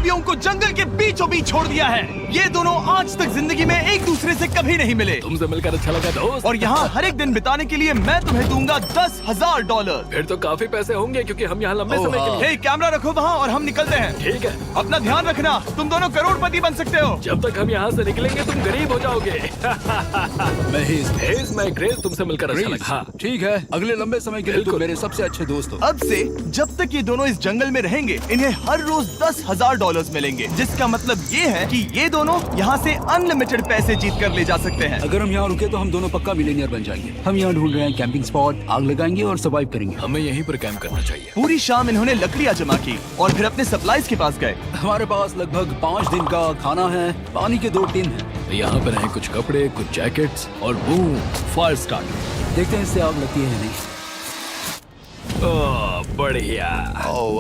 जोम्बियों को जंगल के बीचों बीच छोड़ दिया है। ये दोनों आज तक जिंदगी में एक दूसरे से कभी नहीं मिले। तुमसे मिलकर अच्छा लगा दोस्त। और यहाँ हर एक दिन बिताने के लिए मैं तुम्हें दूंगा $10,000। फिर तो काफी पैसे होंगे क्योंकि हम यहाँ लंबे समय के लिए। हे, कैमरा रखो वहाँ और हम निकलते हैं। ठीक है, अपना ध्यान रखना, तुम दोनों करोड़पति बन सकते हो। जब तक हम यहाँ से निकलेंगे तुम गरीब हो जाओगे। मैं ग्रेस, तुमसे मिलकर अच्छा लगा। हाँ। ठीक है, अगले लंबे समय के लिए तुम मेरे सबसे अच्छे दोस्त हो। अब से जब तक ये दोनों इस जंगल में रहेंगे इन्हें हर रोज $10,000 मिलेंगे, जिसका मतलब ये है कि ये दोनों यहाँ से अनलिमिटेड पैसे जीत कर ले जा सकते हैं। अगर हम यहाँ रुके तो हम दोनों पक्का मिलियनियर बन जाएंगे। हम यहाँ ढूंढ रहे हैं कैंपिंग स्पॉट, आग लगाएंगे और सर्वाइव करेंगे। हमें यहीं पर कैंप करना चाहिए। पूरी शाम इन्होंने लकड़ियाँ जमा की और फिर अपने सप्लाईज के पास गए। हमारे पास लगभग 5 दिन का खाना है, पानी के 2 टिन हैं। यहाँ पर हैं कुछ कपड़े, कुछ जैकेट्स और बूम, फायर स्टार्टर। देखते हैं इससे आग लगती है या नहीं। बढ़िया।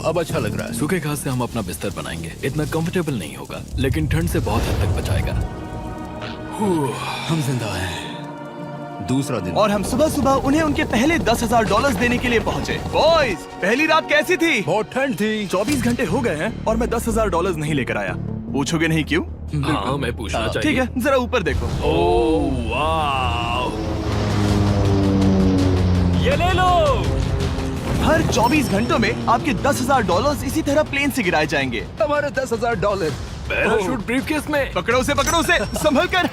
अब अच्छा लग रहा है। सूखे घास से हम अपना बिस्तर बनाएंगे। इतना कंफर्टेबल नहीं होगा लेकिन ठंड से बहुत हद तक बचाएगा। हम जिंदा हैं। दूसरा दिन और हम सुबह सुबह उन्हें उनके पहले $10,000 देने के लिए पहुँचे। बॉयज, पहली रात कैसी थी? बहुत ठंड थी। 24 घंटे हो गए हैं और मैं $10,000 नहीं लेकर आया। पूछोगे नहीं क्यों? हाँ, मैं पूछना चाहिए। ठीक है, जरा ऊपर देखो। ओह वाह, ये ले लो। हर 24 घंटों में आपके $10,000 इसी तरह प्लेन से गिराए जाएंगे। हमारे $10,000। पैराशूट ब्रीफकेस में। पकड़ो उसे संभल कर।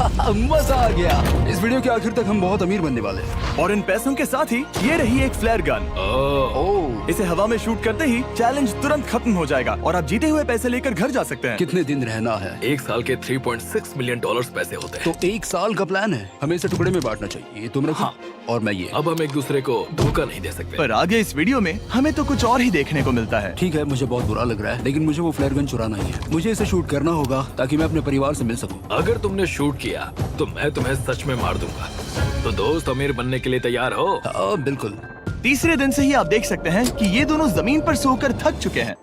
मजा आ गया। इस वीडियो के आखिर तक हम बहुत अमीर बनने वाले हैं। और इन पैसों के साथ ही ये रही एक फ्लेयर गन। इसे हवा में शूट करते ही चैलेंज तुरंत खत्म हो जाएगा और आप जीते हुए पैसे लेकर घर जा सकते हैं। कितने दिन रहना है? एक साल के $3.6 मिलियन पैसे होते हैं। तो 1 साल का प्लान है। हमें इसे टुकड़े में बांटना चाहिए। तुम रखो। हाँ। और मैं ये। अब हम एक दूसरे को धोखा नहीं दे सकते। पर आगे इस वीडियो में हमें तो कुछ और ही देखने को मिलता है। ठीक है, मुझे बहुत बुरा लग रहा है लेकिन मुझे वो फ्लेयर गन चुराना ही है। मुझे इसे शूट करना होगा ताकि मैं अपने परिवार से मिल सकूं। अगर तुमने शूट किया तो मैं तुम्हें सच में मार दूंगा। तो दोस्त, अमीर बनने के लिए तैयार हो? बिल्कुल। तीसरे दिन से ही आप देख सकते हैं कि ये दोनों जमीन पर सोकर थक चुके हैं।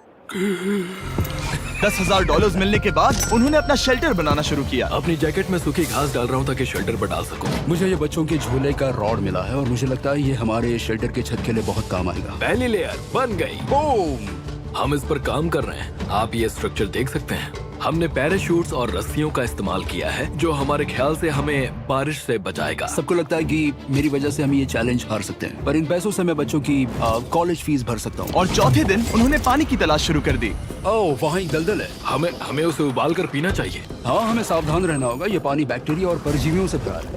$10,000 मिलने के बाद उन्होंने अपना शेल्टर बनाना शुरू किया। अपनी जैकेट में सूखी घास डाल रहा हूँ ताकि शेल्टर पर डाल सकूं। मुझे ये बच्चों के झूले का रॉड मिला है और मुझे लगता है ये हमारे शेल्टर के छत के लिए बहुत काम आएगा। पहली लेयर बन गई। बूम! हम इस पर काम कर रहे हैं। आप ये स्ट्रक्चर देख सकते हैं। हमने पैराशूट्स और रस्सियों का इस्तेमाल किया है जो हमारे ख्याल से हमें बारिश से बचाएगा। सबको लगता है कि मेरी वजह से हम ये चैलेंज हार सकते हैं, पर इन पैसों से मैं बच्चों की कॉलेज फीस भर सकता हूँ। और चौथे दिन उन्होंने पानी की तलाश शुरू कर दी। ओह, वहाँ एक दलदल है। हमें उसे उबाल कर पीना चाहिए। हाँ, हमें सावधान रहना होगा। ये पानी बैक्टीरिया और परजीवियों से भरा है।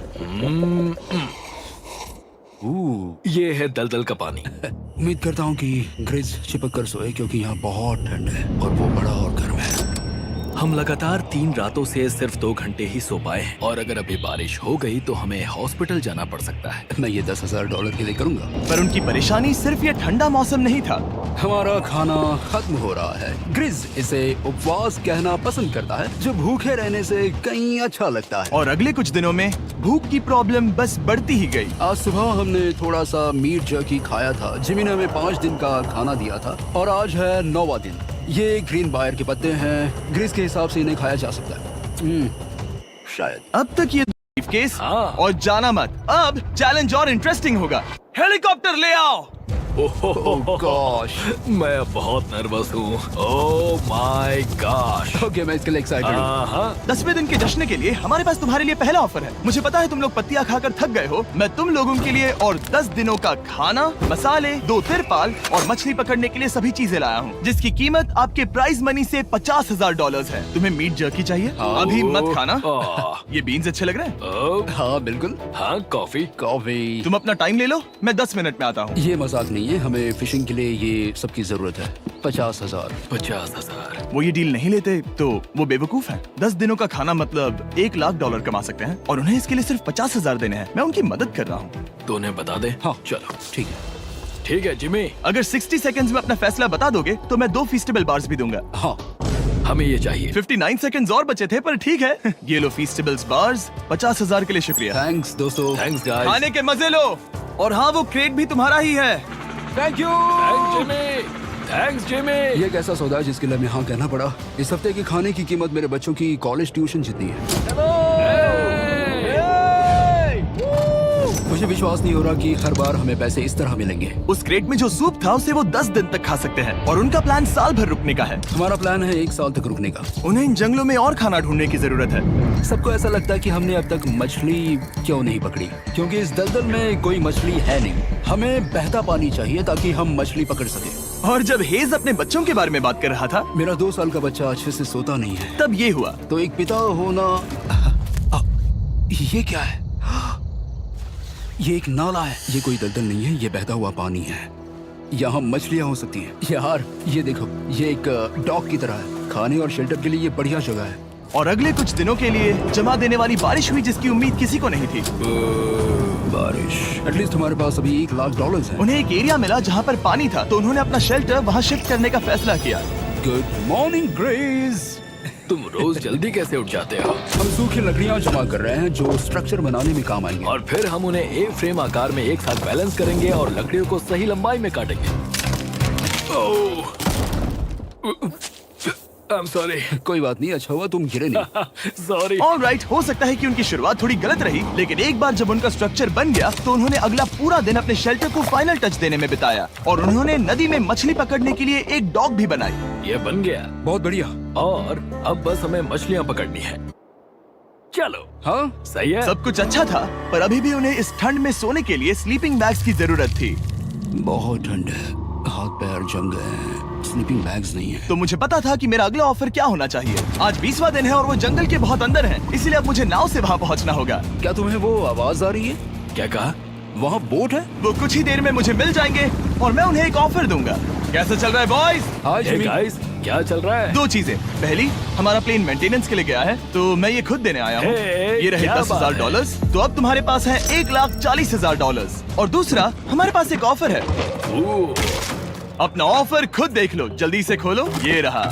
ये है दलदल का पानी। उम्मीद करता हूँ कि ग्रेस चिपक कर सोए क्योंकि यहाँ बहुत ठंड है और वो बड़ा और गर्म है। हम लगातार 3 रातों से सिर्फ 2 घंटे ही सो पाए हैं और अगर अभी बारिश हो गई तो हमें हॉस्पिटल जाना पड़ सकता है। मैं ये $10,000 के लिए करूँगा। पर उनकी परेशानी सिर्फ ये ठंडा मौसम नहीं था। हमारा खाना खत्म हो रहा है। ग्रिज इसे उपवास कहना पसंद करता है, जो भूखे रहने से कहीं अच्छा लगता है। और अगले कुछ दिनों में भूख की प्रॉब्लम बस बढ़ती ही गई। आज सुबह हमने थोड़ा सा मीट जर्की खाया था। जिमी ने हमें 5 दिन का खाना दिया था और आज है 9वां दिन। ये ग्रीन बायर के पत्ते हैं। ग्रीस के हिसाब से इन्हें खाया जा सकता है। शायद। अब तक ये ब्रीफकेस हाँ। और जाना मत। अब चैलेंज और इंटरेस्टिंग होगा। हेलीकॉप्टर ले आओ। गॉश, मैं अब बहुत नर्वस हूँ। Oh my gosh. ओके, मैं इसके लिए एक्साइटेड हूँ। 10वें दिन के जश्न के लिए हमारे पास तुम्हारे लिए पहला ऑफर है। मुझे पता है तुम लोग पत्तियां खाकर थक गए हो। मैं तुम लोगों के लिए और 10 दिनों का खाना, मसाले, 2 तिरपाल और मछली पकड़ने के लिए सभी चीजें लाया हूँ, जिसकी कीमत आपके प्राइज मनी से $50,000 है। तुम्हें मीट जर्की चाहिए? अभी मत खाना। ये बीन्स अच्छे लग रहे हैं। हाँ बिल्कुल। हाँ, कॉफी। तुम अपना टाइम ले लो, मैं 10 मिनट में आता हूँ। ये मजाक नहीं है, हमें फिशिंग के लिए ये सबकी जरूरत है। 50,000। 50,000। वो ये डील नहीं लेते तो वो बेवकूफ हैं। 10 दिनों का खाना मतलब $1,00,000 कमा सकते हैं और उन्हें इसके लिए सिर्फ 50,000 देने हैं। मैं उनकी मदद कर रहा हूँ। तो उन्हें बता दे। हाँ चलो ठीक है। ठीक है जिमी। अगर 60 सेकंड्स में अपना फैसला बता दोगे तो मैं 2 फीस्टेबल बार्स भी दूंगा। हाँ, हमें ये चाहिए। 59 सेकंड्स और बचे थे पर ठीक है। ये लो फीस्टेबल्स बार्स। 50,000 के लिए शुक्रिया। थैंक्स दोस्तों। Thanks guys. खाने के मजे लो। और हाँ, वो क्रेट भी तुम्हारा ही है। Thank you. Thanks Jimmy. ये एक ऐसा सौदा है जिसके लिए हमें हाँ कहना पड़ा। इस हफ्ते की खाने की कीमत मेरे बच्चों की कॉलेज ट्यूशन जितनी है। मुझे विश्वास नहीं हो रहा कि हर बार हमें पैसे इस तरह मिलेंगे। उस क्रेट में जो सूप था उसे वो 10 दिन तक खा सकते हैं और उनका प्लान साल भर रुकने का है। हमारा प्लान है 1 साल तक रुकने का। उन्हें इन जंगलों में और खाना ढूंढने की जरूरत है। सबको ऐसा लगता है कि हमने अब तक मछली क्यों नहीं पकड़ी, क्योंकि इस दलदल में कोई मछली है नहीं। हमें बहता पानी चाहिए ताकि हम मछली पकड़ सके। और जब हेज अपने बच्चों के बारे में बात कर रहा था, मेरा 2 साल का बच्चा अच्छे से सोता नहीं है। तब ये हुआ। तो एक पिता होना। ये क्या है? ये एक नाला है। ये कोई दलदल नहीं है, ये बहता हुआ पानी है। यहाँ मछलियाँ हो सकती हैं। यार ये देखो, ये एक डॉक की तरह है। खाने और शेल्टर के लिए ये बढ़िया जगह है। और अगले कुछ दिनों के लिए जमा देने वाली बारिश हुई जिसकी उम्मीद किसी को नहीं थी। बारिश। एटलीस्ट हमारे पास अभी $1,00,000 है। उन्हें एक एरिया मिला जहाँ पर पानी था, तो उन्होंने अपना शेल्टर वहाँ शिफ्ट करने का फैसला किया। Good morning grace. तुम रोज जल्दी कैसे उठ जाते हो? हम सूखी लकड़ियाँ जमा कर रहे हैं जो स्ट्रक्चर बनाने में काम आएंगे। और फिर हम उन्हें ए फ्रेम आकार में एक साथ बैलेंस करेंगे और लकड़ियों को सही लंबाई में काटेंगे। I'm sorry. कोई बात नहीं, अच्छा हुआ तुम गिरे नहीं। Sorry. ऑलराइट, हो सकता है कि उनकी शुरुआत थोड़ी गलत रही, लेकिन एक बार जब उनका स्ट्रक्चर बन गया तो उन्होंने अगला पूरा दिन अपने शेल्टर को फाइनल टच देने में बिताया और उन्होंने नदी में मछली पकड़ने के लिए एक डॉग भी बनाई। ये बन गया बहुत बढ़िया। और अब बस हमें मछलियाँ पकड़नी है। चलो। हाँ सही है। सब कुछ अच्छा था, पर अभी भी उन्हें इस ठंड में सोने के लिए स्लीपिंग बैग्स की जरूरत थी। बहुत ठंड है, हाथ पैर जम गए हैं, स्लीपिंग बैग्स नहीं है। तो मुझे पता था कि मेरा अगला ऑफर क्या होना चाहिए। आज 20वां दिन है और वो जंगल के बहुत अंदर है, इसलिए अब मुझे नाव से वहाँ पहुँचना होगा। क्या तुम्हें वो आवाज आ रही है? क्या कहा? वहाँ बोट है? वो कुछ ही देर में मुझे मिल जाएंगे और मैं उन्हें एक ऑफर दूंगा। कैसा चल रहा है बॉयज? हाय Hey जिमी। guys, क्या चल रहा है? 2 चीजें। पहली, हमारा प्लेन मेंटेनेंस के लिए गया है, तो मैं ये खुद देने आया हूँ। Hey, ये रहे क्या बात $10,000, तो अब तुम्हारे पास है $1,40,000। और दूसरा, हमारे पास एक ऑफर है। ओह, अपना ऑफर खुद देख लो, जल्दी से खोलो। ये रहा।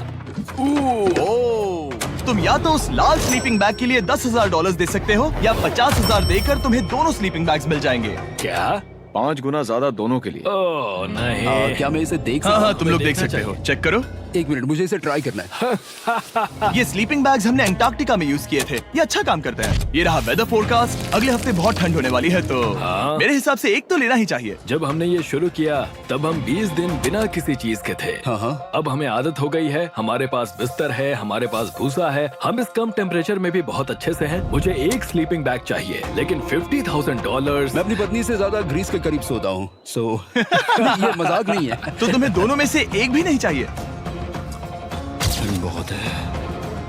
ओह, तुम या तो उस लाल स्लीपिंग बैग के लिए $10,000 दे सकते हो या 50,000 देकर तुम्हें दोनों स्लीपिंग बैग्स मिल जाएंगे। क्या? 5 गुना ज्यादा दोनों के लिए। ओह नहीं। क्या मैं इसे देख हाँ सकता हाँ, हूँ? तुम लोग देख देखना सकते हो। चाहिए। चेक करो। एक मिनट, मुझे इसे ट्राई करना है। ये स्लीपिंग बैग्स हमने अंटार्कटिका में यूज किए थे। ये अच्छा काम करते हैं। ये रहा वेदर फोरकास्ट। अगले हफ्ते बहुत ठंड होने वाली है, तो हाँ। मेरे हिसाब से एक तो लेना ही चाहिए। जब हमने ये शुरू किया तब हम 20 दिन बिना किसी चीज के थे। हाँ। अब हमें आदत हो गई है। हमारे पास बिस्तर है, हमारे पास भूसा है। हम इस कम टेम्परेचर में भी बहुत अच्छे से हैं। मुझे एक स्लीपिंग बैग चाहिए, लेकिन $50,000। मैं अपनी पत्नी से ज्यादा ग्रीस के करीब सोता हूँ, सो ये मजाक नहीं है। तो तुम्हें दोनों में से एक भी नहीं चाहिए? ठंड बहुत है,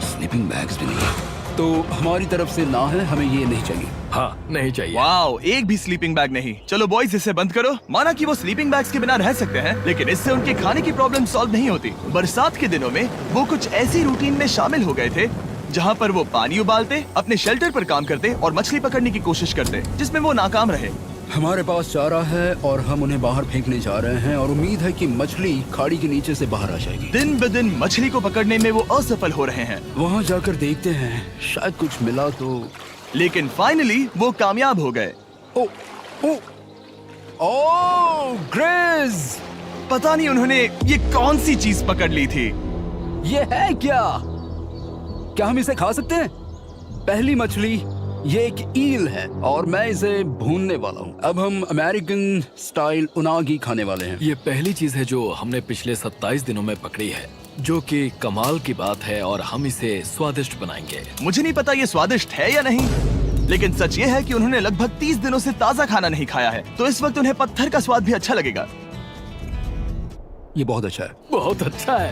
स्लीपिंग बैग्स भी नहीं है। तो हमारी तरफ से ना है, हमें ये नहीं चाहिए। हाँ, नहीं चाहिए। वाओ, एक भी स्लीपिंग बैग नहीं। चलो बॉयज, इसे बंद करो। माना कि वो स्लीपिंग बैग्स के बिना रह सकते हैं, लेकिन इससे उनके खाने की प्रॉब्लम सॉल्व नहीं होती। बरसात के दिनों में वो कुछ ऐसी रूटीन में शामिल हो गए थे जहाँ पर वो पानी उबालते, अपने शेल्टर पर काम करते और मछली पकड़ने की कोशिश करते, जिसमें वो नाकाम रहे। हमारे पास चारा है और हम उन्हें बाहर फेंकने जा रहे हैं और उम्मीद है कि मछली खाड़ी के नीचे से बाहर आ जाएगी। दिन ब दिन मछली को पकड़ने में वो असफल हो रहे हैं, वहाँ जाकर देखते हैं, शायद कुछ मिला तो। लेकिन फाइनली वो कामयाब हो गए। ओ, ओ, ओ, ग्रेस! पता नहीं उन्होंने ये कौन सी चीज पकड़ ली थी। ये है क्या? क्या हम इसे खा सकते हैं? पहली मछली, ये एक ईल है और मैं इसे भूनने वाला हूँ। अब हम अमेरिकन स्टाइल उनागी खाने वाले हैं। ये पहली चीज है जो हमने पिछले 27 दिनों में पकड़ी है, जो कि कमाल की बात है और हम इसे स्वादिष्ट बनाएंगे। मुझे नहीं पता ये स्वादिष्ट है या नहीं, लेकिन सच ये है कि उन्होंने लगभग 30 दिनों से ताजा खाना नहीं खाया है, तो इस वक्त उन्हें पत्थर का स्वाद भी अच्छा लगेगा। ये बहुत अच्छा है। बहुत अच्छा है।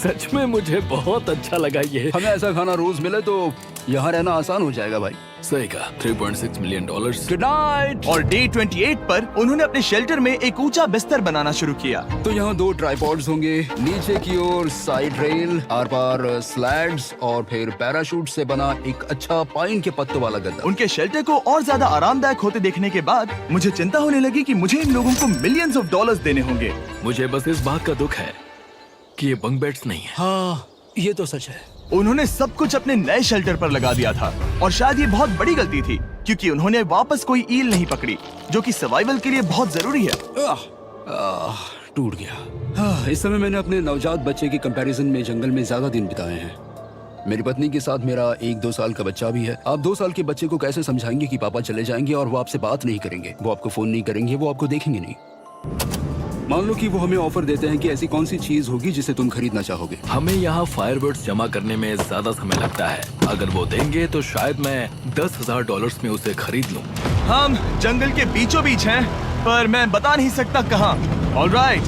सच में मुझे बहुत अच्छा लगा ये। हमें ऐसा खाना रोज मिले तो यहाँ रहना आसान हो जाएगा भाई। सही कहा। $3.6 मिलियन। Good night. और डे 28 पर उन्होंने अपने शेल्टर में एक ऊंचा बिस्तर बनाना शुरू किया। तो यहाँ 2 ट्राइपॉड्स होंगे, नीचे की ओर side rail, are par slides और फिर पैराशूट से बना एक अच्छा पाइन के पत्तों वाला गद्दा। उनके शेल्टर को और ज्यादा आरामदायक होते देखने के बाद मुझे चिंता होने लगी कि मुझे इन लोगों को मिलियंस ऑफ डॉलर्स देने होंगे। मुझे बस इस बात का दुख है कि ये बंक बेड्स नहीं है। हाँ, ये तो सच है। उन्होंने सब कुछ अपने नए शेल्टर पर लगा दिया था और शायद ये बहुत बड़ी गलती थी, क्योंकि उन्होंने वापस कोई ईल नहीं पकड़ी, जो कि सर्वाइवल के लिए बहुत जरूरी है। टूट गया। इस समय मैंने अपने नवजात बच्चे के कंपैरिजन में जंगल में ज्यादा दिन बिताए हैं। मेरी पत्नी के साथ मेरा 1-2 साल का बच्चा भी है। आप 2 साल के बच्चे को कैसे समझाएंगे कि पापा चले जाएंगे और वो आपसे बात नहीं करेंगे, वो आपको फोन नहीं करेंगे, वो आपको देखेंगे नहीं। मान लो कि वो हमें ऑफर देते हैं कि ऐसी कौन सी चीज होगी जिसे तुम खरीदना चाहोगे। हमें यहाँ फायरवर्ड्स जमा करने में ज्यादा समय लगता है। अगर वो देंगे तो शायद मैं $10,000 में उसे खरीद लूँ। हम जंगल के बीचों बीच हैं, पर मैं बता नहीं सकता कहाँ। ऑलराइट,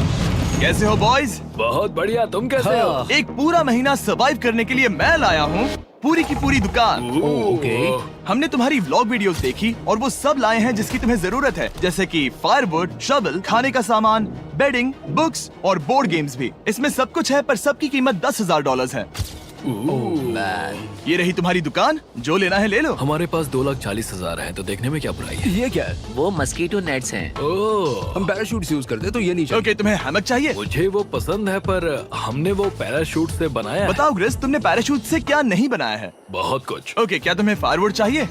कैसे हो बॉयज? बहुत बढ़िया, तुम कैसे हो? एक पूरा महीना सर्वाइव करने के लिए मैं लाया हूँ पूरी की पूरी दुकान। ओके। हमने तुम्हारी व्लॉग वीडियोस देखी और वो सब लाए हैं जिसकी तुम्हें जरूरत है, जैसे कि फायरवुड, शवल, खाने का सामान, बेडिंग, बुक्स और बोर्ड गेम्स भी। इसमें सब कुछ है, पर सबकी कीमत $10,000 है। ये रही तुम्हारी दुकान, जो लेना है ले लो। हमारे पास 2,40,000 है, तो देखने में क्या बुराई है? ये क्या है? वो मस्कीटो नेट्स हैं। ओह, हम पैराशूट यूज करते हैं तो ये नहीं चाहिए। ओके, तुम्हें हैमक चाहिए? मुझे वो पसंद है, पर हमने वो पैराशूट से बनाया है। बताओ ग्रिस, तुमने पैराशूट से क्या नहीं बनाया है? बहुत कुछ। ओके, क्या तुम्हें फायरवुड चाहिए?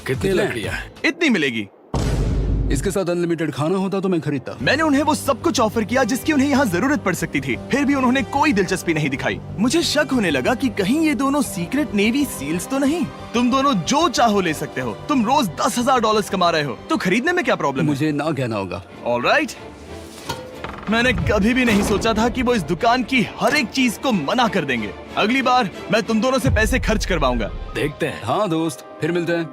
कितनी लकड़ियाँ हैं? इतनी मिलेगी। इसके साथ अनलिमिटेड खाना होता तो मैं खरीदता। मैंने उन्हें वो सब कुछ ऑफर किया जिसकी उन्हें यहाँ जरूरत पड़ सकती थी, फिर भी उन्होंने कोई दिलचस्पी नहीं दिखाई। मुझे शक होने लगा कि कहीं ये दोनों सीक्रेट नेवी सील्स तो नहीं। तुम दोनों जो चाहो ले सकते हो। तुम रोज $10,000 कमा रहे हो, तो खरीदने में क्या प्रॉब्लम है? मुझे ना कहना होगा। ऑलराइट, मैंने कभी भी नहीं सोचा था कि वो इस दुकान की हर एक चीज को मना कर देंगे। अगली बार मैं तुम दोनों से पैसे खर्च करवाऊंगा। देखते हैं। हाँ दोस्त, फिर मिलते हैं।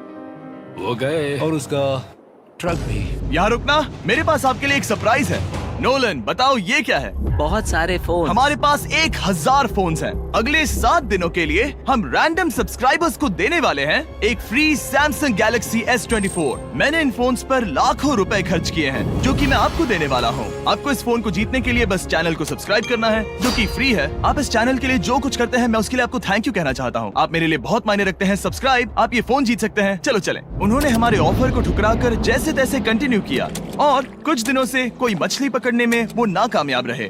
वो गए। और उसका ट्रक भी। यहाँ रुकना, मेरे पास आपके लिए एक सरप्राइज है। नोलन, बताओ ये क्या है? बहुत सारे फोन। हमारे पास 1,000 फोन्स हैं। अगले 7 दिनों के लिए हम रैंडम सब्सक्राइबर्स को देने वाले हैं एक फ्री सैमसंग गैलेक्सी S24। मैंने इन फोन्स पर लाखों रुपए खर्च किए हैं, जो कि मैं आपको देने वाला हूँ। आपको इस फोन को जीतने के लिए बस चैनल को सब्सक्राइब करना है, जो कि फ्री है। आप इस चैनल के लिए जो कुछ करते हैं, मैं उसके लिए आपको थैंक यू कहना चाहता हूँ। आप मेरे लिए बहुत मायने रखते हैं। सब्सक्राइब, आप ये फोन जीत सकते हैं। चलो चलें। उन्होंने हमारे ऑफर को ठुकरा कर जैसे तैसे कंटिन्यू किया, और कुछ दिनों से कोई मछली पकड़ने में वो नाकामयाब रहे।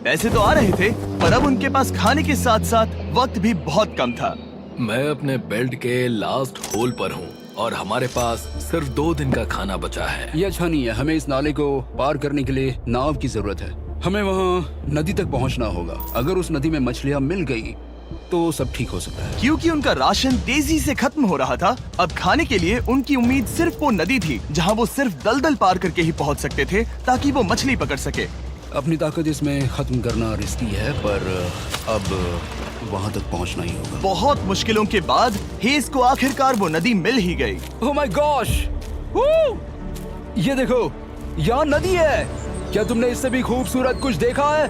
पैसे तो आ रहे थे, पर अब उनके पास खाने के साथ साथ वक्त भी बहुत कम था। मैं अपने बेल्ट के लास्ट होल पर हूँ और हमारे पास सिर्फ 2 दिन का खाना बचा है। ये अच्छा नहीं है। हमें इस नाले को पार करने के लिए नाव की जरूरत है। हमें वहाँ नदी तक पहुँचना होगा। अगर उस नदी में मछलियाँ मिल गई तो सब ठीक हो सकता है। क्योंकि उनका राशन तेजी से खत्म हो रहा था, अब खाने के लिए उनकी उम्मीद सिर्फ वो नदी थी, जहाँ वो सिर्फ दलदल पार करके ही पहुँच सकते थे, ताकि वो मछली पकड़ सके। अपनी ताकत इसमें खत्म करना रिस्की है, पर अब वहाँ तक पहुँचना ही होगा। बहुत मुश्किलों के बाद हेज को आखिरकार वो नदी मिल ही गई। Oh my gosh! ये देखो, यहाँ नदी है। क्या तुमने इससे भी खूबसूरत कुछ देखा है?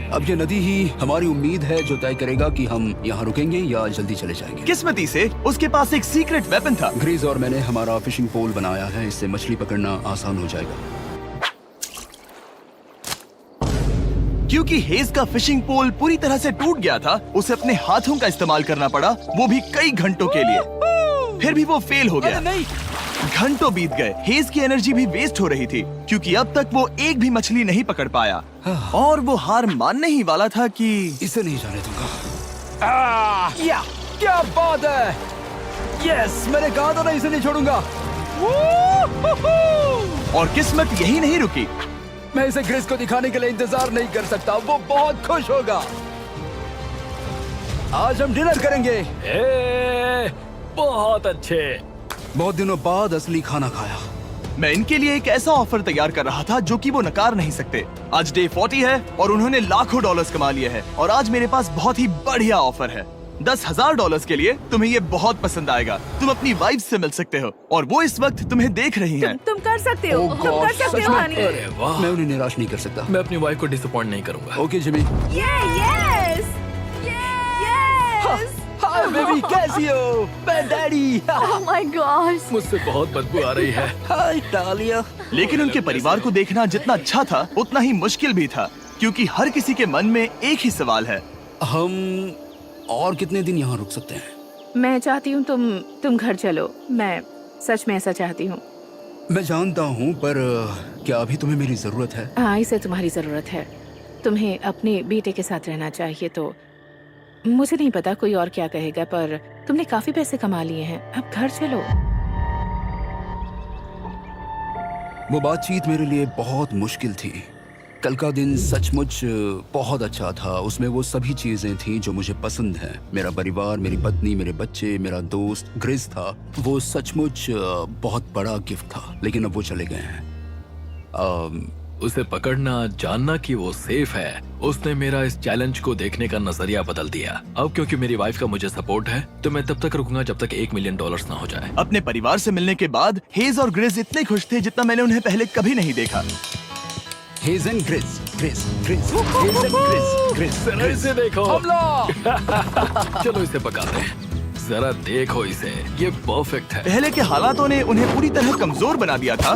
अब ये नदी ही हमारी उम्मीद है जो तय करेगा कि हम यहाँ रुकेंगे या जल्दी चले जाएंगे। किस्मती से उसके पास एक सीक्रेट वेपन था। ग्रीज और मैंने हमारा फिशिंग पोल बनाया है, इससे मछली पकड़ना आसान हो जाएगा। क्योंकि हेज का फिशिंग पोल पूरी तरह से टूट गया था, उसे अपने हाथों का इस्तेमाल करना पड़ा, वो भी कई घंटों के लिए। फिर भी वो फेल हो गया। घंटों बीत गए, हेज की एनर्जी भी वेस्ट हो रही थी, क्योंकि अब तक वो एक भी मछली नहीं पकड़ पाया, और वो हार मानने ही वाला था कि इसे नहीं जाने दूंगा। या क्या बात है! यस, मैंने कहा था ना इसे नहीं छोड़ूंगा। और किस्मत यही नहीं रुकी। मैं इसे ग्रेस को दिखाने के लिए इंतजार नहीं कर सकता। वो बहुत खुश होगा। आज हम डिनर करेंगे। बहुत अच्छे। बहुत दिनों बाद असली खाना खाया। मैं इनके लिए एक ऐसा ऑफर तैयार कर रहा था जो कि वो नकार नहीं सकते। आज डे 40 है और उन्होंने लाखों डॉलर्स कमा लिए हैं, और आज मेरे पास बहुत ही बढ़िया ऑफर है। $10,000 के लिए तुम्हें ये बहुत पसंद आएगा। तुम अपनी वाइफ से मिल सकते हो, और वो इस वक्त तुम्हें देख रही हैं। तुम कर सकते हो। Oh तुम कर gosh, सकते सच हो में? हनी। अरे वाह, मैं उन्हें निराश नहीं कर सकता। मैं अपनी वाइफ को डिसअपॉइंट नहीं करूंगा। Okay Jimmy. Yes hi baby, कैसी हो? मैं डैडी। Oh my God. मुझसे बहुत बदबू आ रही है। हाय डालिया। लेकिन उनके परिवार को देखना जितना अच्छा था, उतना ही मुश्किल भी था, क्योंकि हर किसी के मन में एक ही सवाल है। हम और कितने दिन यहाँ रुक सकते हैं? मैं चाहती हूँ तुम घर चलो। मैं सच में ऐसा चाहती हूँ। मैं जानता हूँ, पर क्या अभी तुम्हें मेरी जरूरत है? हाँ, इसे तुम्हारी जरूरत है। तुम्हें अपने बेटे के साथ रहना चाहिए। तो मुझे नहीं पता कोई और क्या कहेगा, पर तुमने काफी पैसे कमा लिए हैं, अब घर चलो। वो बातचीत मेरे लिए बहुत मुश्किल थी। कल का दिन सचमुच बहुत अच्छा था। उसमें वो सभी चीजें थी जो मुझे पसंद हैं। मेरा परिवार, मेरी पत्नी, मेरे बच्चे, मेरा दोस्त ग्रिस था। वो सचमुच बहुत बड़ा गिफ्ट था, लेकिन अब वो चले गए हैं। उसे पकड़ना, जानना कि वो सेफ है, उसने मेरा इस चैलेंज को देखने का नजरिया बदल दिया। अब क्योंकि मेरी वाइफ का मुझे सपोर्ट है तो मैं तब तक रुकूंगा जब तक $1 मिलियन ना हो जाए। अपने परिवार से मिलने के बाद हेज और ग्रिस इतने खुश थे जितना मैंने उन्हें पहले कभी नहीं देखा। Hedge and grease, grease, grease, hedge and grease, grease, जरा इसे देखो। हमला! चलो इसे पकाते हैं। जरा देखो इसे, ये परफेक्ट है। पहले के हालातों ने उन्हें पूरी तरह कमजोर बना दिया था,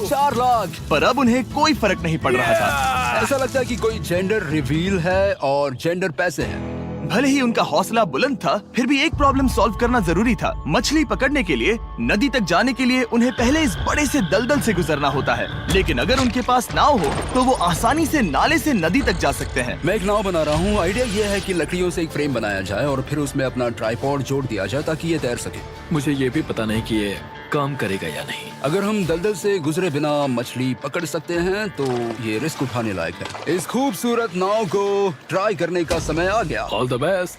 4 लाख। पर अब उन्हें कोई फर्क नहीं पड़ रहा था। ऐसा लगता है कि कोई जेंडर रिवील है और जेंडर पैसे हैं। भले ही उनका हौसला बुलंद था, फिर भी एक प्रॉब्लम सॉल्व करना जरूरी था। मछली पकड़ने के लिए नदी तक जाने के लिए उन्हें पहले इस बड़े से दलदल से गुजरना होता है, लेकिन अगर उनके पास नाव हो तो वो आसानी से नाले से नदी तक जा सकते हैं। मैं एक नाव बना रहा हूँ। आइडिया ये है कि लकड़ियों से एक फ्रेम बनाया जाए और फिर उसमें अपना ट्राइपॉड जोड़ दिया जाए ताकि ये तैर सके। मुझे ये भी पता नहीं कि ये काम करेगा या नहीं। अगर हम दलदल से गुजरे बिना मछली पकड़ सकते हैं तो ये रिस्क उठाने लायक है। इस खूबसूरत नाव को ट्राई करने का समय आ गया। All the best.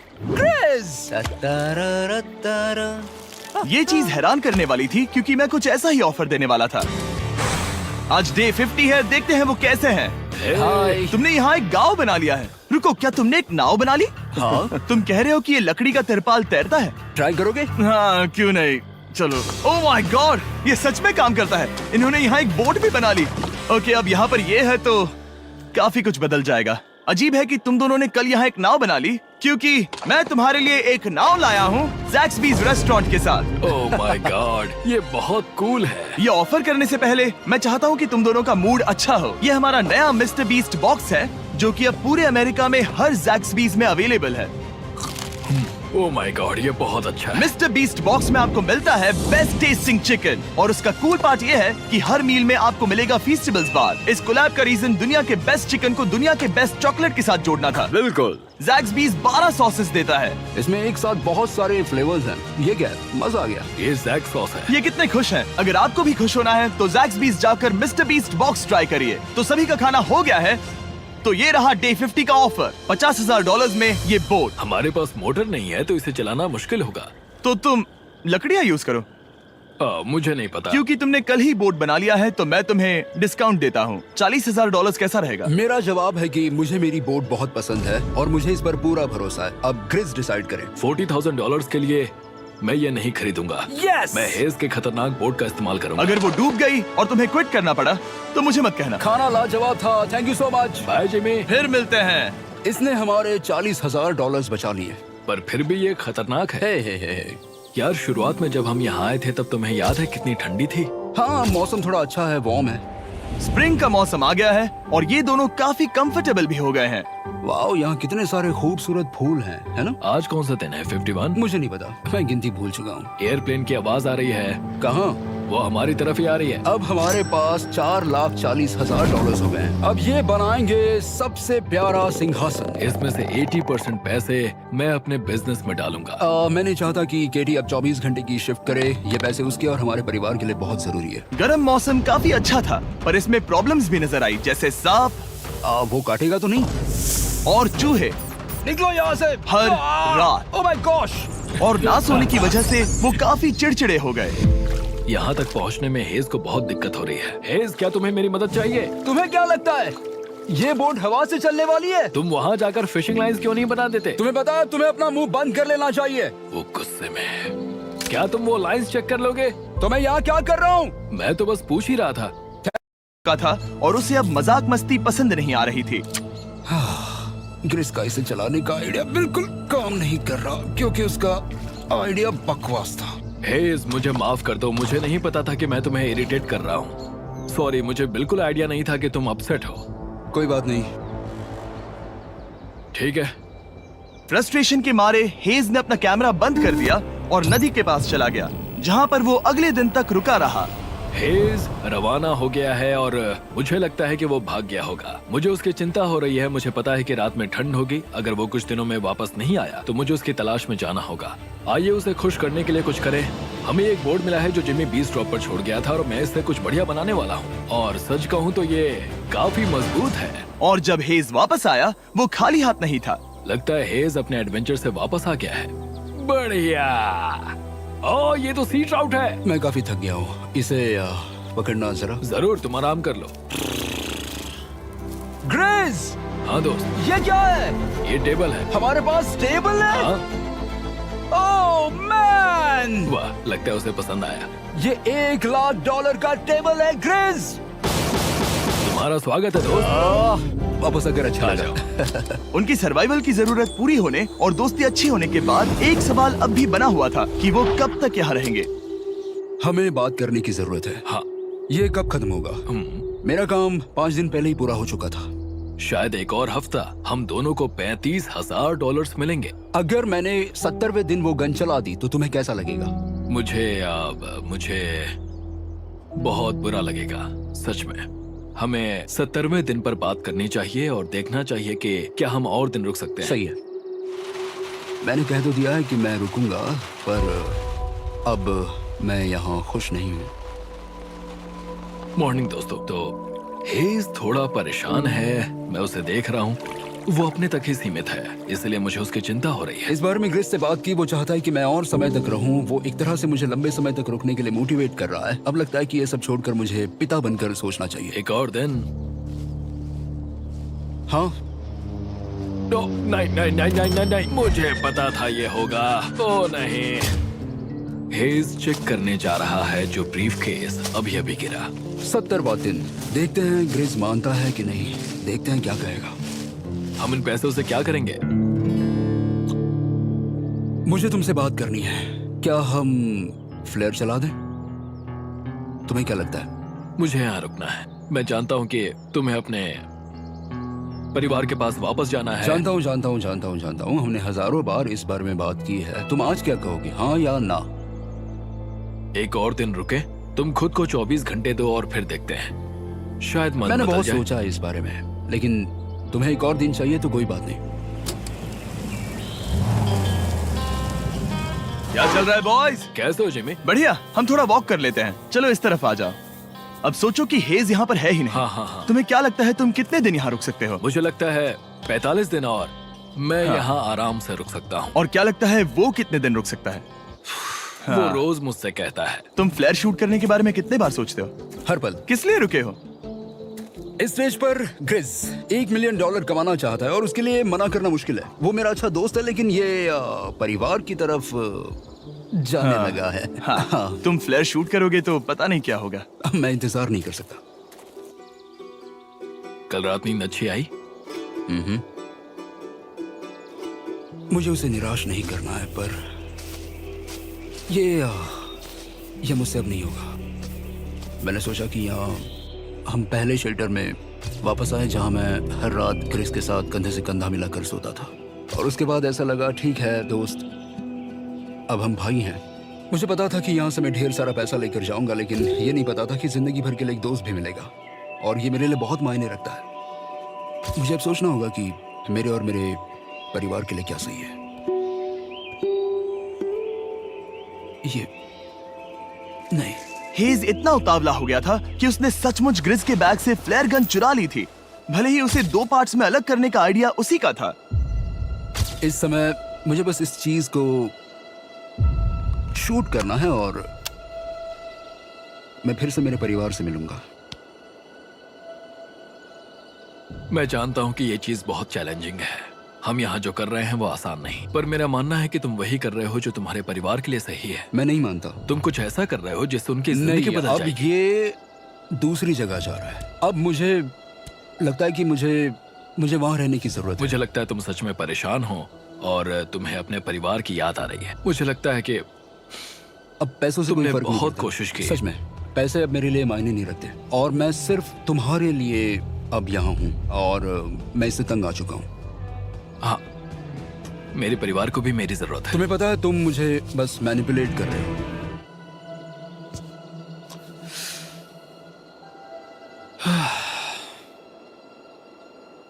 ये चीज हैरान करने वाली थी क्योंकि मैं कुछ ऐसा ही ऑफर देने वाला था। आज डे 50 है, देखते हैं वो कैसे हैं। हाय। तुमने यहाँ एक गांव बना लिया है। रुको, क्या तुमने एक नाव बना ली? हाँ। तुम कह रहे हो कि ये लकड़ी का तिरपाल तैरता है? ट्राई करोगे? हाँ, क्यों नहीं। चलो। ओह माय गॉड, ये सच में काम करता है। इन्होंने यहाँ एक बोट भी बना ली। ओके, अब यहाँ पर ये है तो काफी कुछ बदल जाएगा। अजीब है कि तुम दोनों ने कल यहाँ एक नाव बना ली, क्योंकि मैं तुम्हारे लिए एक नाव लाया हूँ ज़ैक्सबीज़ रेस्टोरेंट के साथ। ओह माय गॉड, ये बहुत कूल है। ये ऑफर करने से पहले मैं चाहता हूँ कि तुम दोनों का मूड अच्छा हो। ये हमारा नया मिस्टर बीस्ट बॉक्स है जो कि अब पूरे अमेरिका में हर ज़ैक्सबीज़ में अवेलेबल है। ओह माय गॉड, ये बहुत अच्छा है। मिस्टर बीस्ट बॉक्स में आपको मिलता है बेस्ट टेस्टिंग चिकन, और उसका कूल पार्ट ये है कि हर मील में आपको मिलेगा फीस्टेबल्स बार। इस कोलैब का रीजन दुनिया के बेस्ट चिकन को दुनिया के बेस्ट चॉकलेट के साथ जोड़ना था। बिल्कुल। ज़ैक्सबीज़ 12 सॉसेस देता है। इसमें एक साथ बहुत सारे फ्लेवर्स हैं। ये क्या है? मजा आ गया। ये जैक सॉस है। ये कितने खुश हैं। अगर आपको भी खुश होना है तो ज़ैक्सबीज़ जाकर मिस्टर बीस्ट बॉक्स ट्राई करिए। तो सभी का खाना हो गया है, तो ये रहा डे 50 का ऑफर। $50,000 में ये बोट। हमारे पास मोटर नहीं है तो इसे चलाना मुश्किल होगा। तो तुम लकड़ियाँ यूज करो। मुझे नहीं पता। क्योंकि तुमने कल ही बोट बना लिया है तो मैं तुम्हें डिस्काउंट देता हूँ। $40,000 कैसा रहेगा? मेरा जवाब है कि मुझे मेरी बोट बहुत पसंद है और मुझे इस पर पूरा भरोसा है। अब ग्रिस डिसाइड करे। $40,000 के लिए मैं ये नहीं खरीदूंगा। Yes! मैं हेज के खतरनाक बोट का इस्तेमाल करूंगा। अगर वो डूब गई और तुम्हें क्विट करना पड़ा तो मुझे मत कहना। खाना लाजवाब था। Thank you so much. Bye Jimmy. फिर मिलते हैं। इसने हमारे $40,000 बचा लिए। पर फिर भी ये खतरनाक है। हे। यार, शुरुआत में जब हम यहाँ आए थे तब तुम्हें याद है कितनी ठंडी थी? हाँ, मौसम थोड़ा अच्छा है, वार्म है। स्प्रिंग का मौसम आ गया है और ये दोनों काफी कंफर्टेबल भी हो गए हैं। वाओ, यहाँ कितने सारे खूबसूरत फूल हैं, है ना? आज कौन सा दिन है? 51? मुझे नहीं पता, मैं गिनती भूल चुका हूँ। एयरप्लेन की आवाज आ रही है। कहाँ? वो हमारी तरफ ही आ रही है। अब हमारे पास $4,40,000 हो गए हैं। अब ये बनाएंगे सबसे प्यारा सिंहासन। इसमें से 80% पैसे मैं अपने बिजनेस में डालूंगा। मैं नहीं चाहता कि केटी अब 24 घंटे की शिफ्ट करे। ये पैसे उसके और हमारे परिवार के लिए बहुत जरूरी है। गर्म मौसम काफी अच्छा था, पर इसमें प्रॉब्लम्स भी नजर आई, जैसे सांप वो काटेगा तो नहीं? और चूहे निकलो यहाँ से हर रात। Oh my gosh! और ना सोने की वजह से वो काफी चिड़चिड़े हो गए। यहाँ तक पहुँचने में हेज को बहुत दिक्कत हो रही है। हेज, क्या तुम्हें मेरी मदद चाहिए? तुम्हें क्या लगता है ये बोट हवा से चलने वाली है? तुम वहाँ जाकर फिशिंग लाइंस क्यों नहीं बना देते? तुम्हें पता है, तुम्हें अपना मुंह बंद कर लेना चाहिए। वो गुस्से में। क्या तुम वो लाइंस चेक कर लोगे? तो मैं यहाँ क्या कर रहा हूँ? मैं तो बस पूछ ही रहा था। का था और उसे अब मजाक मस्ती पसंद नहीं आ रही थी। ग्रिस का इसे चलाने का आइडिया बिल्कुल काम नहीं कर रहा क्योंकि उसका आइडिया बकवास था। हेज, मुझे माफ कर दो। मुझे नहीं पता था कि मैं तुम्हें इरिटेट कर रहा हूँ। सॉरी, मुझे बिल्कुल आइडिया नहीं था कि तुम अपसेट हो। कोई बात नहीं। ठीक है। फ्रस्ट्रेशन के मारे हेज ने अपना कैमरा बंद कर दिया और नदी के पास चला गया, जहाँ पर वो अगले दिन तक रुका रहा। हेज रवाना हो गया है और मुझे लगता है कि वो भाग गया होगा। मुझे उसकी चिंता हो रही है। मुझे पता है कि रात में ठंड होगी। अगर वो कुछ दिनों में वापस नहीं आया तो मुझे उसकी तलाश में जाना होगा। आइए उसे खुश करने के लिए कुछ करें। हमें एक बोर्ड मिला है जो जिम्मी बीस ड्रॉप पर छोड़ गया था और मैं इससे कुछ बढ़िया बनाने वाला हूँ। और सच कहूँ तो ये काफी मजबूत है। और जब हेज वापस आया वो खाली हाथ नहीं था। लगता है हेज अपने एडवेंचर से वापस आ गया है। बढ़िया। ओ, ये तो सी ट्राउट है। मैं काफी थक गया हूँ, इसे पकड़ना जरा। जरूर, तुम आराम कर लो। ग्रेस, हाँ दोस्त, ये क्या है? ये टेबल है। हमारे पास टेबल है। हाँ? ओह मैन, वाह, लगता है उसे पसंद आया। ये $1,00,000 का टेबल है ग्रेस। तुम्हारा स्वागत है दोस्त। वापस अगर अच्छा आ लगा। जाओ। उनकी सर्वाइवल की जरूरत पूरी होने और दोस्ती अच्छी होने के बाद एक सवाल अब भी बना हुआ था कि वो कब तक यहाँ रहेंगे। हमें बात करने की जरूरत है। हाँ। ये कब खत्म होगा? मेरा काम 5 दिन पहले ही पूरा हो चुका था। शायद एक और हफ्ता। हम दोनों को $35,000 मिलेंगे। अगर मैंने 70वें दिन वो गन चला दी तो तुम्हें कैसा लगेगा? मुझे बहुत बुरा लगेगा, सच में। हमें 70वें दिन पर बात करनी चाहिए और देखना चाहिए कि क्या हम और दिन रुक सकते हैं। सही है। मैंने कह तो दिया है कि मैं रुकूंगा, पर अब मैं यहाँ खुश नहीं हूँ। मॉर्निंग दोस्तों। तो हेज थोड़ा परेशान है, मैं उसे देख रहा हूँ। वो अपने तक ही सीमित है, इसलिए मुझे उसकी चिंता हो रही है। इस बार में ग्रेस से बात की, वो चाहता है कि मैं और समय तक रहूं। वो एक तरह से मुझे लंबे समय तक रुकने के लिए मोटिवेट कर रहा है। अब लगता है कि ये सब छोड़कर मुझे पिता बनकर सोचना चाहिए। एक और दिन? हाँ, नहीं, मुझे पता था ये होगा। ओ नहीं। हेज चेक करने जा रहा है जो ब्रीफकेस अभी अभी गिरा। 70वां दिन। देखते हैं ग्रेस मानता है कि नहीं। देखते हैं क्या कहेगा। हम इन पैसों से क्या करेंगे? मुझे तुमसे बात करनी है। क्या हम फ्लेयर चला दें? तुम्हें क्या लगता है? मुझे यहाँ रुकना है। मैं जानता हूँ कि तुम्हें अपने परिवार के पास वापस जाना है। जानता हूँ। हमने हजारों बार इस बारे में बात की है। तुम आज क्या कहोगे, हाँ या ना? एक और दिन रुके। तुम खुद को 24 घंटे दो और फिर देखते हैं। शायद मन मैंने बदल बहुत जाए। सोचा है इस बारे में, लेकिन तुम्हें एक और दिन चाहिए तो कोई बात नहीं। क्या चल रहा है बॉयज? कैसे हो जिमी? बढ़िया। हम थोड़ा वॉक कर लेते हैं। चलो इस तरफ आ जाओ। अब सोचो कि हेज यहाँ पर है ही नहीं। हाँ। तुम्हें क्या लगता है तुम कितने दिन यहाँ रुक सकते हो? मुझे लगता है 45 दिन और मैं यहाँ आराम से रुक सकता हूँ। और क्या लगता है वो कितने दिन रुक सकता है? वो रोज मुझसे कहता है। तुम फ्लेयर शूट करने के बारे में कितने बार सोचते हो? हर पल। किस लिए रुके हो? इस स्टेज पर ग्रिस $1 मिलियन कमाना चाहता है और उसके लिए मना करना मुश्किल है। वो मेरा अच्छा दोस्त है, लेकिन ये परिवार की तरफ जाने लगा है। हाँ। तुम फ्लेयर शूट करोगे तो पता नहीं क्या होगा। मैं इंतजार नहीं कर सकता। कल रात नींद अच्छी आई? मुझे उसे निराश नहीं करना है, पर ये मुझसे अब नहीं होगा। मैंने सोचा कि यहाँ हम पहले शेल्टर में वापस आए जहाँ मैं हर रात ग्रेस के साथ कंधे से कंधा मिलाकर सोता था। और उसके बाद ऐसा लगा, ठीक है दोस्त, अब हम भाई हैं। मुझे पता था कि यहाँ से मैं ढेर सारा पैसा लेकर जाऊंगा, लेकिन ये नहीं पता था कि जिंदगी भर के लिए एक दोस्त भी मिलेगा। और ये मेरे लिए बहुत मायने रखता है। मुझे अब सोचना होगा कि मेरे और मेरे परिवार के लिए क्या सही है। ये नहीं। हेज इतना उतावला हो गया था कि उसने सचमुच ग्रिस के बैग से फ्लेयर गन चुरा ली थी, भले ही उसे 2 पार्ट्स में अलग करने का आइडिया उसी का था। इस समय मुझे बस इस चीज को शूट करना है और मैं फिर से मेरे परिवार से मिलूंगा। मैं जानता हूँ कि ये चीज बहुत चैलेंजिंग है। हम यहाँ जो कर रहे हैं वो आसान नहीं, पर मेरा मानना है कि तुम वही कर रहे हो जो तुम्हारे परिवार के लिए सही है। मैं नहीं मानता। तुम कुछ ऐसा कर रहे हो जिससे उनकी जिंदगी नहीं, बदल अब जाएगी। ये दूसरी जगह जा रहा है। अब मुझे लगता है कि मुझे वहां रहने की जरूरत है। मुझे लगता है तुम सच में परेशान हो और तुम्हें अपने परिवार की याद आ रही है। मुझे लगता है कि अब पैसों से कोई तुमने फर्क नहीं बहुत पड़ता। कोशिश की। सच में पैसे अब मेरे लिए मायने नहीं रखते और मैं सिर्फ तुम्हारे लिए अब यहाँ हूँ और मैं इससे तंग आ चुका हूँ। हाँ, मेरे परिवार को भी मेरी जरूरत है। तुम्हें पता है, तुम मुझे बस मैनिपुलेट कर रहे हो।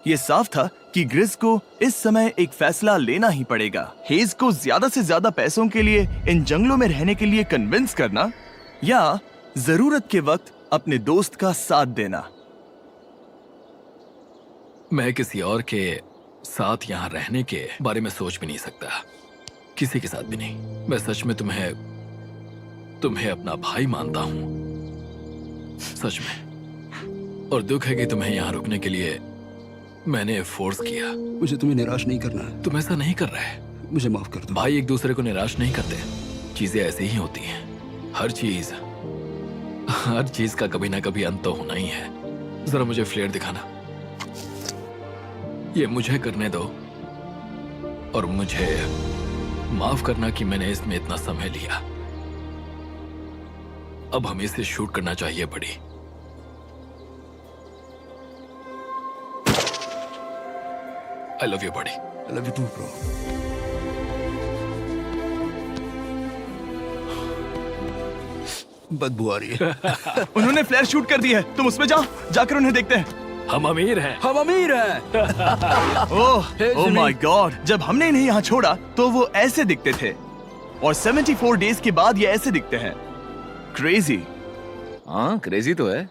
ये साफ था कि ग्रिस को इस समय एक फैसला लेना ही पड़ेगा। हेज को ज्यादा से ज्यादा पैसों के लिए इन जंगलों में रहने के लिए कन्विंस करना या जरूरत के वक्त अपने दोस्त का साथ देना। मैं किसी और के साथ यहाँ रहने के बारे में सोच भी नहीं सकता, किसी के साथ भी नहीं। मैं सच में तुम्हें अपना भाई मानता हूँ, सच में। और दुख है कि तुम्हें यहाँ रुकने के लिए मैंने फोर्स किया। मुझे तुम्हें निराश नहीं करना है। तुम ऐसा नहीं कर रहे। मुझे माफ कर दो। भाई एक दूसरे को निराश नहीं करते, चीजें ऐसी ही होती हैं। हर चीज का कभी ना कभी अंत तो होना ही है। जरा मुझे फ्लेयर दिखाना। ये मुझे करने दो और मुझे माफ करना कि मैंने इसमें इतना समय लिया। अब हमें इसे शूट करना चाहिए बड़ी। I love you, buddy. I love you too, bro. बदबू आ रही है। उन्होंने फ्लेयर शूट कर दी है, तुम उसमें जाओ, जाकर उन्हें देखते हैं। हम अमीर हैं। हम अमीर हैं। ओह Jimmy. माय गॉड, जब हमने इन्हें यहाँ छोड़ा तो वो ऐसे दिखते थे और 74 डेज के बाद ये ऐसे दिखते हैं। क्रेजी। हाँ क्रेजी तो है।